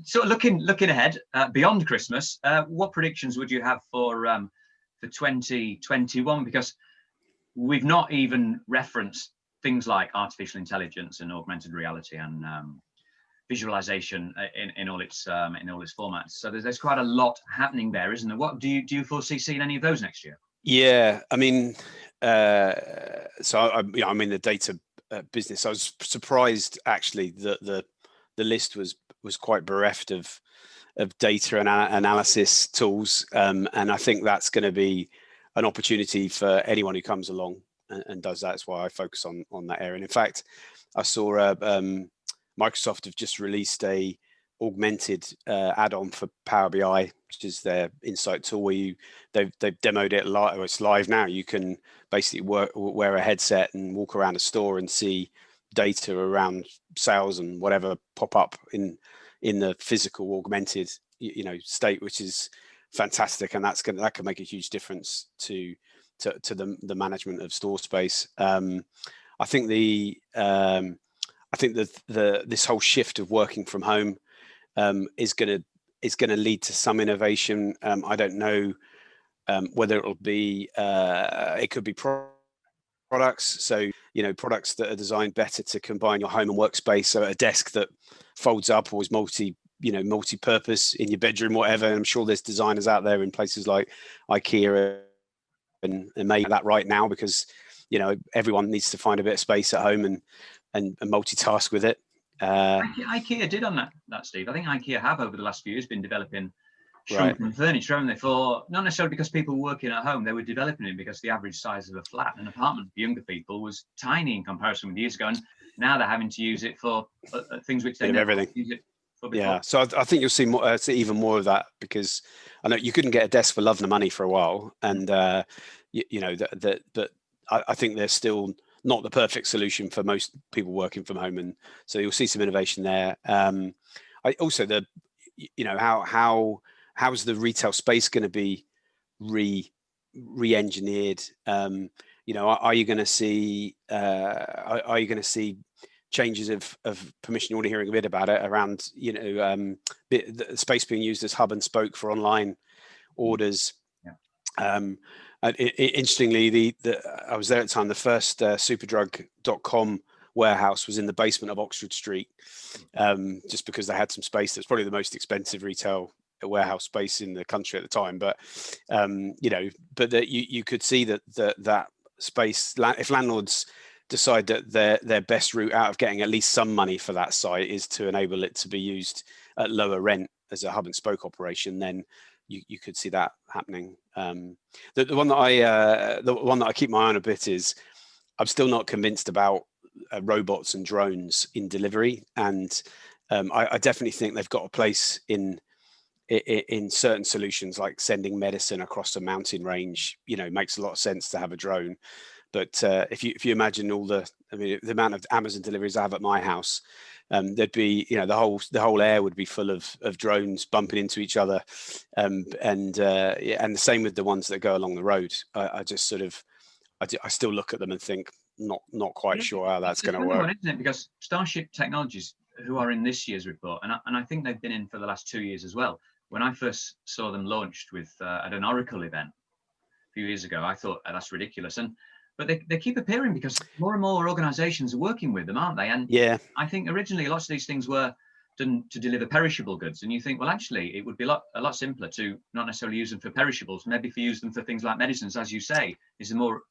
So looking ahead beyond Christmas, what predictions would you have for 2021? Because we've not even referenced things like artificial intelligence and augmented reality and visualization in all its formats. So there's quite a lot happening there, isn't there? What do you foresee seeing any of those next year? Yeah, I mean, so I'm in the data business. I was surprised actually that the list was quite bereft of data and analysis tools, and I think that's going to be an opportunity for anyone who comes along and does that. That's why I focus on that area. And in fact, I saw Microsoft have just released a augmented add-on for Power BI, which is their insight tool, where they've demoed it live. It's live now. You can basically wear a headset and walk around a store and see data around sales and whatever pop up in the physical augmented state, which is fantastic, and that can make a huge difference to the management of store space. I think this whole shift of working from home is going to lead to some innovation. I don't know whether it'll be it could be products, so products that are designed better to combine your home and workspace, so a desk that folds up or is multi-purpose in your bedroom, whatever. And I'm sure there's designers out there in places like IKEA and make that right now, because everyone needs to find a bit of space at home and multitask with it. IKEA did on that, Steve. I think IKEA have over the last few years been developing shrunken furniture, haven't they? For not necessarily because people working at home, they were developing it because the average size of a flat, an apartment for younger people, was tiny in comparison with years ago, and now they're having to use it for things which they never use it for before. Yeah, so I think you'll see even more of that, because I know you couldn't get a desk for love nor money for a while, and that I think they're still not the perfect solution for most people working from home, and so you'll see some innovation there. I also how's the retail space going to be re-engineered? Are you going to see changes of permission? You want to hearing a bit about it around the space being used as hub and spoke for online orders. Interestingly, I was there at the time. The first superdrug.com warehouse was in the basement of Oxford Street, just because they had some space. That's probably the most expensive retail warehouse space in the country at the time. But you could see that space, if landlords decide that their best route out of getting at least some money for that site is to enable it to be used at lower rent as a hub and spoke operation, then you could see that happening. The one that I keep my eye on a bit is, I'm still not convinced about robots and drones in delivery, and I definitely think they've got a place in certain solutions, like sending medicine across a mountain range. Makes a lot of sense to have a drone. But if you imagine the amount of Amazon deliveries I have at my house, there'd be the whole air would be full of drones bumping into each other, and the same with the ones that go along the road. I still look at them and think not quite sure how that's going to work. One, isn't it? Because Starship Technologies, who are in this year's report, and I think they've been in for the last 2 years as well. When I first saw them launched at an Oracle event a few years ago, I thought, that's ridiculous. But they keep appearing because more and more organizations are working with them, aren't they? And yeah, I think originally lots of these things were done to deliver perishable goods. And you think, well, actually, it would be a lot simpler to not necessarily use them for perishables, maybe for use them for things like medicines, as you say, is a more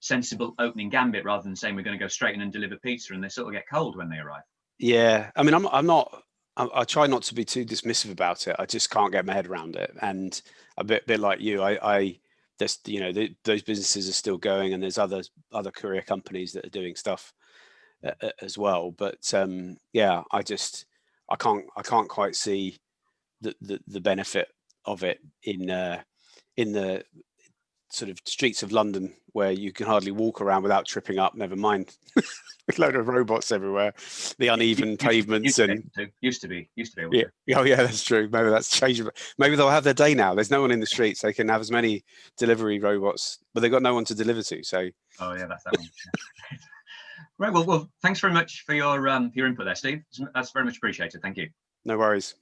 sensible opening gambit, rather than saying we're going to go straight in and deliver pizza and they sort of get cold when they arrive. Yeah, I mean, I try not to be too dismissive about it. I just can't get my head around it. And a bit like you, those businesses are still going, and there's other courier companies that are doing stuff as well. But I can't quite see the benefit of it in the sort of streets of London, where you can hardly walk around without tripping up, never mind a load of robots everywhere, the uneven pavements. Used to be. Yeah. Oh yeah, that's true. Maybe that's changed. Maybe they'll have their day now. There's no one in the streets. They can have as many delivery robots, but they've got no one to deliver to. So. Oh yeah, that's that one. Right. Well, thanks very much for your input there, Steve. That's very much appreciated. Thank you. No worries.